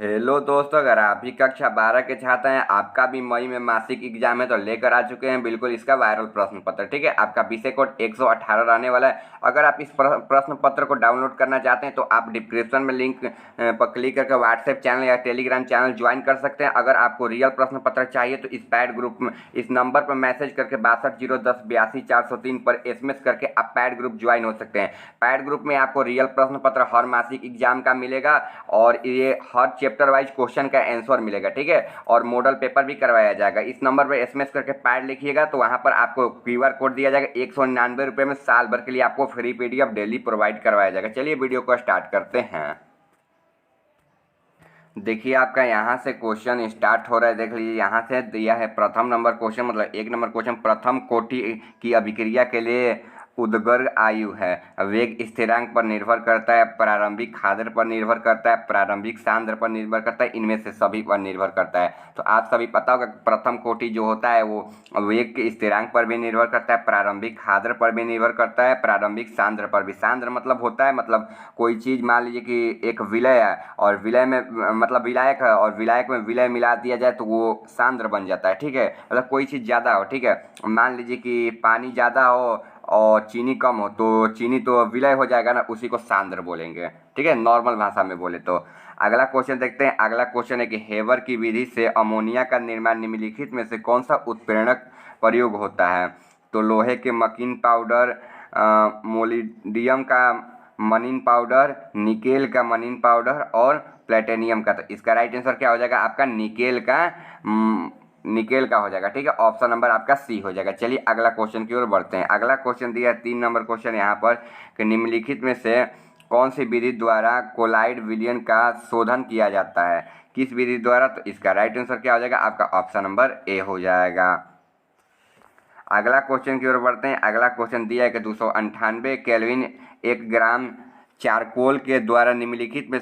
Hello दोस्तों, अगर आप भी कक्षा 12 के छात्र हैं, आपका भी मई में मासिक एग्जाम है तो लेकर आ चुके हैं बिल्कुल इसका वायरल प्रश्न पत्र। ठीक है, आपका विषय कोड 118 रहने वाला है। अगर आप इस प्रश्न पत्र को डाउनलोड करना चाहते हैं तो आप डिस्क्रिप्शन में लिंक पर क्लिक करके व्हाट्सएप चैनल या टेलीग्राम चैनल ज्वाइन कर सकते हैं। अगर आपको रियल प्रश्न पत्र चाहिए तो इस पैड ग्रुप में इस नंबर पर मैसेज करके 62011082 403 पर SMS करके आप पैड ग्रुप ज्वाइन हो सकते हैं। पैड ग्रुप में आपको रियल प्रश्न पत्र हर मासिक एग्जाम का मिलेगा और ये हर चैप्टर वाइज क्वेश्चन का आंसर मिलेगा। ठीक है, और मॉडल पेपर भी करवाया जाएगा। इस नंबर पर SMS करके पैड लिखिएगा तो वहाँ पर आपको QR कोड दिया जाएगा। 199 रुपये में साल भर के लिए आपको फ्री PDF डेली प्रोवाइड करवाया जाएगा। चलिए वीडियो को स्टार्ट करते हैं। देखिए, आपका यहाँ से क्वेश्चन स्टार्ट हो रहा है। देख लीजिए, यहाँ से दिया है प्रथम नंबर क्वेश्चन, मतलब 1 नंबर क्वेश्चन। प्रथम कोटि की अभिक्रिया के लिए उद्गर्ग आयु है। वेग स्थिरांक पर निर्भर करता है, प्रारंभिक खाद्र पर निर्भर करता है, प्रारंभिक सांद्र पर निर्भर करता है, इनमें से सभी पर निर्भर करता है। तो आप सभी पता होगा प्रथम कोटि जो होता है वो वेग के स्थिरांक पर भी निर्भर करता है, प्रारंभिक खाद्र पर भी निर्भर करता है, प्रारंभिक सांद्र पर भी। सांद्र मतलब होता है, मतलब कोई चीज़ मान लीजिए कि एक विलय है और विलय में मतलब विलायक है और विलायक में विलय मिला दिया जाए तो वो सांद्र बन जाता है। ठीक है, मतलब कोई चीज़ ज़्यादा हो। ठीक है, मान लीजिए कि पानी ज़्यादा हो और चीनी कम हो तो चीनी तो विलय हो जाएगा ना, उसी को सांद्र बोलेंगे। ठीक है, नॉर्मल भाषा में बोले तो। अगला क्वेश्चन देखते हैं। अगला क्वेश्चन है कि हेवर की विधि से अमोनिया का निर्माण निम्नलिखित में से कौन सा उत्प्रेरक प्रयोग होता है? तो लोहे के मकीन पाउडर, मोलिडियम का मनीन पाउडर, निकेल का मनीन पाउडर और प्लेटिनियम का। तो इसका राइट आंसर क्या हो जाएगा? आपका निकेल का हो जाएगा। ठीक है, ऑप्शन नंबर आपका सी हो जाएगा। चलिए अगला क्वेश्चन की ओर बढ़ते हैं। अगला क्वेश्चन दिया 3 नंबर क्वेश्चन यहाँ पर कि निम्नलिखित में से कौन सी विधि द्वारा कोलाइड विलयन का शोधन किया जाता है? किस विधि द्वारा? तो इसका राइट आंसर क्या हो जाएगा? आपका ऑप्शन नंबर ए हो जाएगा। अगला क्वेश्चन की ओर बढ़ते हैं। अगला क्वेश्चन दिया है कि 298 केल्विन 1 ग्राम चारकोल के द्वारा निम्नलिखित में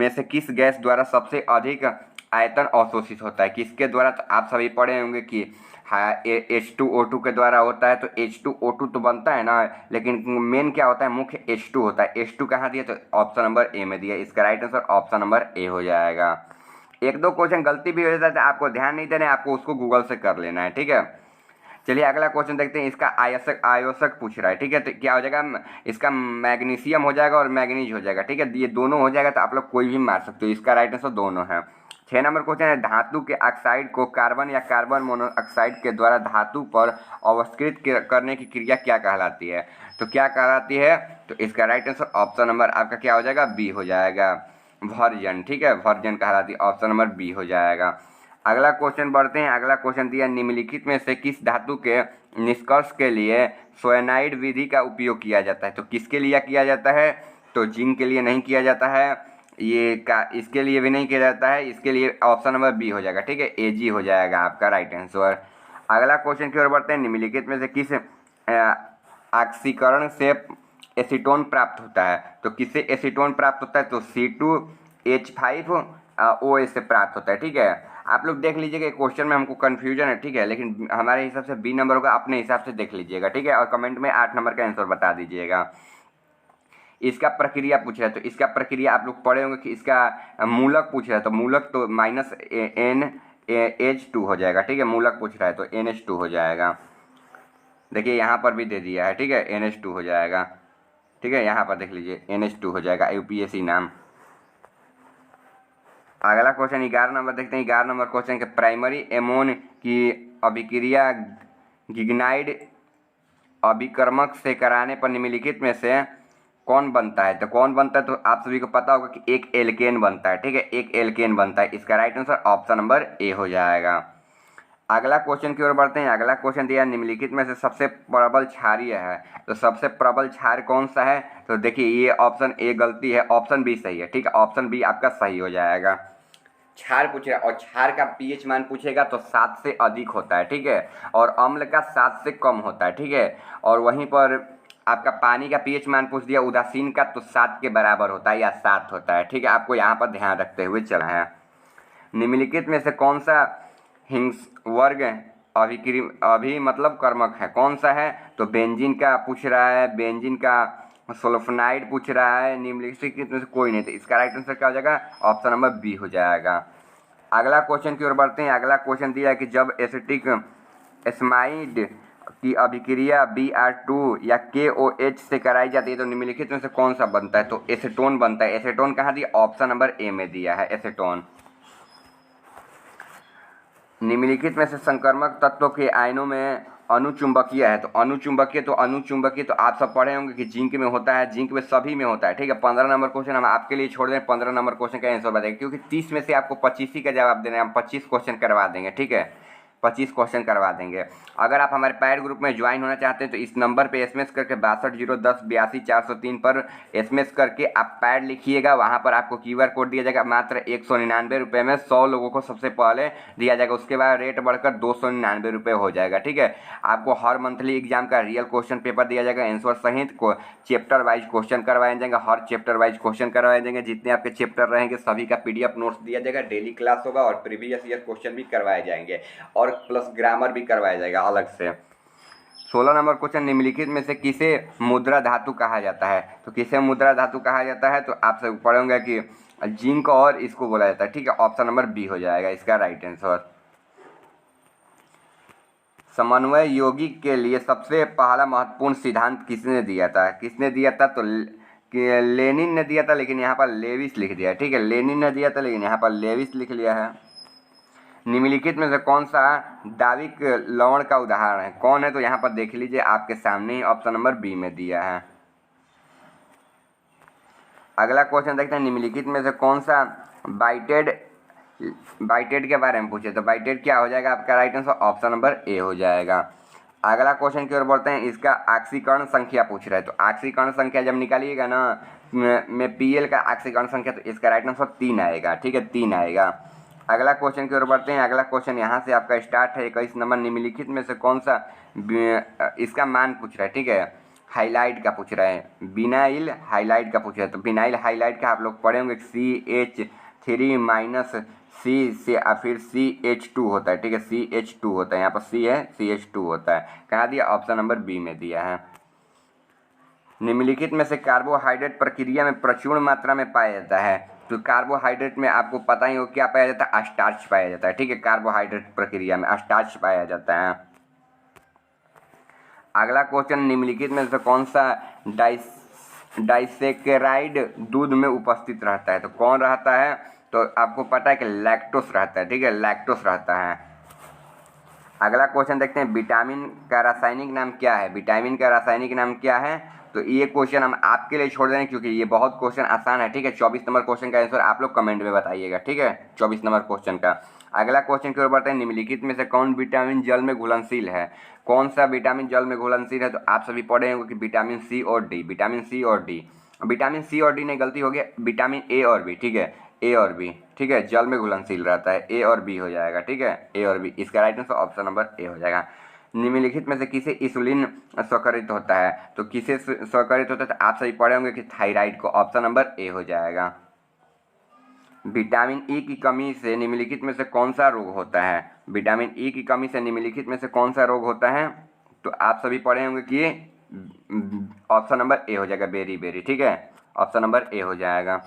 से किस गैस द्वारा सबसे अधिक आयतन अवशोषित होता है? किसके द्वारा? तो आप सभी पढ़े होंगे कि H2O2 के द्वारा होता है। तो H2O2 तो बनता है ना, लेकिन मेन क्या होता है? मुख्य H2 होता है। H2 कहाँ दिया? तो ऑप्शन नंबर ए में दिया। इसका right answer option number A हो जाएगा। 1-2 क्वेश्चन गलती भी हो जाता है, आपको ध्यान नहीं देना है, आपको उसको गूगल से कर लेना है। ठीक है, चलिए अगला क्वेश्चन देखते हैं। इसका आयोसक पूछ रहा है। ठीक है, तो क्या हो जाएगा? इसका मैग्नीशियम हो जाएगा और मैग्नीज हो जाएगा। ठीक है, ये दोनों हो जाएगा तो आप लोग कोई भी मार सकते हो। इसका राइट आंसर दोनों है। 6 नंबर क्वेश्चन है धातु के ऑक्साइड को कार्बन या कार्बन मोनोऑक्साइड के द्वारा धातु पर अवस्कृत करने की क्रिया क्या कहलाती है? तो क्या कहलाती है? तो इसका राइट आंसर ऑप्शन नंबर आपका क्या हो जाएगा? बी हो जाएगा। वर्जन। ठीक है, वर्जन कहलाती है। ऑप्शन नंबर बी हो जाएगा। अगला क्वेश्चन बढ़ते हैं। अगला क्वेश्चन दिया निम्नलिखित में से किस धातु के निष्कर्ष के लिए सोयनाइड विधि का उपयोग किया जाता है? तो किसके लिए किया जाता है? तो जिंक के लिए नहीं किया जाता है, इसके लिए भी नहीं किया जाता है, इसके लिए ऑप्शन नंबर बी हो जाएगा। ठीक है, एजी हो जाएगा आपका राइट आंसर। अगला क्वेश्चन की ओर बढ़ते हैं। निम्नलिखित में से किस ऑक्सीकरण से एसीटोन प्राप्त होता है? तो किससे एसीटोन प्राप्त होता है? तो C2H5OH से प्राप्त होता है। ठीक है, आप लोग देख लीजिएगा क्वेश्चन में हमको कन्फ्यूजन है। ठीक है, लेकिन हमारे हिसाब से बी नंबर होगा, अपने हिसाब से देख लीजिएगा। ठीक है, और कमेंट में 8 नंबर का आंसर बता दीजिएगा। इसका प्रक्रिया पूछ रहा है, तो इसका प्रक्रिया आप लोग पढ़े होंगे कि इसका मूलक पूछ रहा है। तो मूलक तो -NH2 हो जाएगा। ठीक है, मूलक पूछ रहा है तो NH2 हो जाएगा। देखिए यहाँ पर भी दे दिया है। ठीक है, NH2 हो जाएगा। ठीक है, यहाँ पर देख लीजिए NH2 हो जाएगा, UPSC नाम। अगला क्वेश्चन 11 नंबर देखते हैं। 11 नंबर क्वेश्चन के प्राइमरी एमोन की अभिक्रिया गिग्नाइड अभिकर्मक से कराने पर निम्नलिखित में से कौन बनता है? तो कौन बनता है? तो आप सभी को पता होगा कि एक एल्केन बनता है। ठीक है, एक एल्केन बनता है। इसका right answer option number A हो जाएगा। अगला क्वेश्चन की ओर बढ़ते हैं। अगला क्वेश्चन दिया निम्नलिखित में से सबसे प्रबल क्षारीय है। तो सबसे प्रबल क्षार कौन सा है? तो देखिए ये ऑप्शन ए गलती है, ऑप्शन बी सही है। ठीक है, ऑप्शन बी आपका सही हो जाएगा। क्षार पूछेगा और क्षार का पीएच मान पूछेगा तो 7 से अधिक होता है। ठीक है, और अम्ल का 7 से कम होता है। ठीक है, और वहीं पर आपका पानी का पीएच मान पूछ दिया उदासीन का, तो 7 के बराबर होता है या 7 होता है। ठीक है, आपको यहाँ पर ध्यान रखते हुए चलना है। निम्नलिखित में से कौन सा हिंस वर्ग अभी मतलब कर्मक है? कौन सा है? तो बेंजीन का पूछ रहा है, बेंजीन का सल्फोनाइड पूछ रहा है, निम्नलिखित में से कोई नहीं, तो इसका राइट आंसर क्या हो जाएगा? ऑप्शन नंबर बी हो जाएगा। अगला क्वेश्चन की ओर बढ़ते हैं। अगला क्वेश्चन दिया है कि जब एसिटिक एस्माइड की अभिक्रिया Br2 या KOH से कराई जाती है तो निम्नलिखित में से कौन सा बनता है? तो एसीटोन बनता है। एसीटोन कहाँ दिया? ऑप्शन नंबर ए में दिया है, एसीटोन। निम्नलिखित में से संक्रमक तत्वों के आयनों में अनुचुंबकीय है, तो अनुचुंबकीय तो आप सब पढ़े होंगे कि जिंक में होता है, जिंक में सभी में होता है, ठीक है। 15 नंबर क्वेश्चन हम आपके लिए छोड़ दें, 15 नंबर क्वेश्चन का आंसर बताएंगे, क्योंकि 30 में से आपको 25 ही का जवाब देना है, हम 25 क्वेश्चन करवा देंगे, ठीक है, 25 क्वेश्चन करवा देंगे। अगर आप हमारे पैड ग्रुप में ज्वाइन होना चाहते हैं तो इस नंबर पे SMS करके 62011082 पर SMS करके आप पैड लिखिएगा। वहाँ पर आपको QR कोड दिया जाएगा, मात्र 199 रुपये में 100 लोगों को सबसे पहले दिया जाएगा। उसके बाद रेट बढ़कर 299 रुपये हो जाएगा, ठीक है। आपको हर मंथली एग्जाम का रियल क्वेश्चन पेपर दिया जाएगा, आंसर सहित चैप्टर वाइज क्वेश्चन करवाए जाएंगे, हर चैप्टर वाइज क्वेश्चन करवाए जाएंगे। जितने आपके चैप्टर रहेंगे सभी का PDF नोट्स दिया जाएगा, डेली क्लास होगा और प्रीवियस ईयर क्वेश्चन भी करवाए जाएंगे और प्लस ग्रामर भी करवाया जाएगा अलग से। 16 नंबर क्वेश्चन, निम्नलिखित में से किसे मुद्रा धातु कहा जाता है? तो किसे मुद्रा धातु कहा जाता है? तो आप सब पढ़ेंगे कि जिंक और इसको बोला जाता है, ठीक है। ऑप्शन नंबर बी हो जाएगा इसका राइट आंसर। समन्वय यौगिक के लिए सबसे पहला महत्वपूर्ण सिद्धांत किसने दिया था? तो लेनिन ने दिया था, लेकिन यहाँ पर लेविस लिख दिया है, ठीक है। लेनिन ने दिया था लेकिन यहाँ पर लेविस लिख लिया है। निम्नलिखित में से कौन सा दाविक लवण का उदाहरण है? कौन है? तो यहाँ पर देख लीजिए आपके सामने ही, ऑप्शन नंबर बी में दिया है। अगला क्वेश्चन देखते हैं, निम्नलिखित में से कौन सा बाइटेड के बारे में पूछे, तो बाइटेड क्या हो जाएगा आपका right answer? Option number A हो जाएगा। अगला क्वेश्चन की ओर बढ़ते हैं, इसका ऑक्सीकरण संख्या पूछ रहा है, तो ऑक्सीकरण संख्या जब निकालिएगा ना में Pl का ऑक्सीकरण संख्या, तो इसका राइट आंसर 3 आएगा, ठीक है, 3 आएगा। अगला क्वेश्चन की ओर बढ़ते हैं। अगला क्वेश्चन यहाँ से आपका स्टार्ट है, 21 नंबर, निम्नलिखित में से कौन सा इसका मान पूछ रहा है, ठीक है, हाइलाइट का पूछ रहा है, बिनाइल हाइलाइट का पूछ रहा है। तो बिनाइल हाइलाइट का आप लोग पढ़े होंगे CH3 - C से फिर CH2 होता है, ठीक है, CH2 होता है, यहाँ पर C है, CH2 होता है। कहाँ दिया? ऑप्शन नंबर बी में दिया है। निम्नलिखित में से कार्बोहाइड्रेट प्रक्रिया में प्रचुर मात्रा में पाया जाता है, तो कार्बोहाइड्रेट में आपको पता ही हो क्या पाया जाता है? स्टार्च पाया जाता है, ठीक है। कार्बोहाइड्रेट प्रक्रिया में स्टार्च पाया जाता है। अगला क्वेश्चन, निम्नलिखित में से कौन सा डाइसेकेराइड दूध में उपस्थित रहता है? तो कौन रहता है? तो आपको पता है कि लैक्टोस रहता है, ठीक है, लैक्टोस रहता है। अगला क्वेश्चन देखते हैं, विटामिन का रासायनिक नाम क्या है? विटामिन का रासायनिक नाम क्या है? तो ये क्वेश्चन हम आपके लिए छोड़ दें क्योंकि ये बहुत क्वेश्चन आसान है, ठीक है। 24 नंबर क्वेश्चन का आंसर आप लोग कमेंट में बताइएगा, ठीक है, 24 नंबर क्वेश्चन का। अगला क्वेश्चन की ओर बढ़ते हैं, निम्नलिखित में से कौन विटामिन जल में घुलनशील है? कौन सा विटामिन जल में घुलनशील है? तो आप सभी पढ़े होंगे कि विटामिन सी और डी, विटामिन सी और डी, विटामिन सी और डी नहीं, गलती हो गया, विटामिन ए और बी, ठीक है, ए और बी, ठीक है, जल में घुलनशील रहता है, ए और बी हो जाएगा, ठीक है, ए और बी। इसका right answer option number A हो जाएगा। निम्नलिखित में से किसे इंसुलिन स्वकरित होता है? तो किसे स्वकरित होता है? तो आप सभी पढ़े होंगे कि थायराइड को, ऑप्शन नंबर ए हो जाएगा। विटामिन ई की कमी से निम्नलिखित में से कौन सा रोग होता है? विटामिन ई की कमी से निम्नलिखित में से कौन सा रोग होता है? तो आप सभी पढ़े होंगे कि ऑप्शन नंबर ए हो जाएगा, बेरी, ठीक है, ऑप्शन नंबर ए हो जाएगा।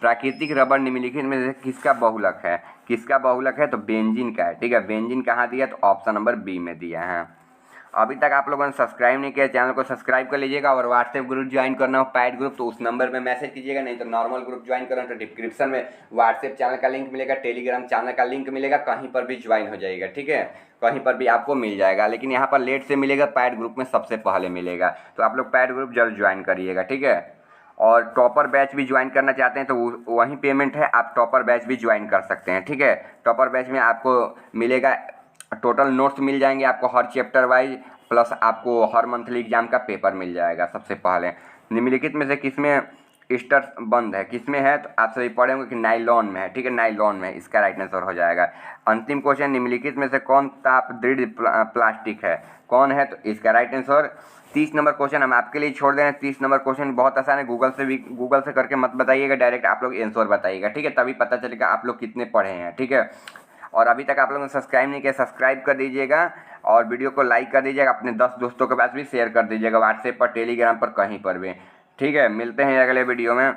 प्राकृतिक रबर निम्नलिखित में से किसका बहुलक है? किसका बहुलक है? तो बेंजीन का है, ठीक है, बेंजीन कहाँ दिया? तो ऑप्शन नंबर बी में दिया है। अभी तक आप लोगों ने सब्सक्राइब नहीं किया, चैनल को सब्सक्राइब कर लीजिएगा। और व्हाट्सएप ग्रुप ज्वाइन करना हो, पैड ग्रुप, तो उस नंबर पे मैसेज कीजिएगा, नहीं तो नॉर्मल ग्रुप ज्वाइन करना तो डिस्क्रिप्शन में व्हाट्सएप चैनल का लिंक मिलेगा, टेलीग्राम चैनल का लिंक मिलेगा, कहीं पर भी ज्वाइन हो जाएगा, ठीक है, कहीं पर भी आपको मिल जाएगा। लेकिन यहाँ पर लेट से मिलेगा, पैड ग्रुप में सबसे पहले मिलेगा, तो आप लोग पैड ग्रुप जरूर ज्वाइन करिएगा, ठीक है। और टॉपर बैच भी ज्वाइन करना चाहते हैं तो वही पेमेंट है, आप टॉपर बैच भी ज्वाइन कर सकते हैं, ठीक है। टॉपर बैच में आपको मिलेगा, टोटल नोट्स मिल जाएंगे आपको हर चैप्टर वाइज, प्लस आपको हर मंथली एग्जाम का पेपर मिल जाएगा सबसे पहले। निम्नलिखित में से किसमें स्टर बंद है? किसमें है? तो आप सभी पढ़े होंगे कि नाइलॉन में है, ठीक है, नाइलॉन में, इसका राइट आंसर हो जाएगा। अंतिम क्वेश्चन, निम्नलिखित में से कौन ताप दृढ़ प्लास्टिक है? कौन है? तो इसका राइट आंसर 30 नंबर क्वेश्चन हम आपके लिए छोड़ दें। 30 नंबर क्वेश्चन बहुत आसान है, गूगल से करके मत बताइएगा, डायरेक्ट आप लोग आंसर बताइएगा, ठीक है, तभी पता चलेगा आप लोग कितने पढ़े हैं, ठीक है। और अभी तक आप लोगों ने सब्सक्राइब नहीं किया, सब्सक्राइब कर दीजिएगा और वीडियो को लाइक कर दीजिएगा, अपने 10 दोस्तों के पास भी शेयर कर दीजिएगा, व्हाट्सएप पर, टेलीग्राम पर, कहीं पर भी। ठीक है, मिलते हैं अगले वीडियो में।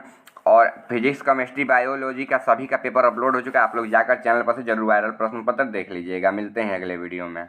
और फिजिक्स, केमिस्ट्री, बायोलॉजी का सभी का पेपर अपलोड हो चुका है, आप लोग जाकर चैनल पर से जरूर वायरल प्रश्न पत्र देख लीजिएगा। मिलते हैं अगले वीडियो में।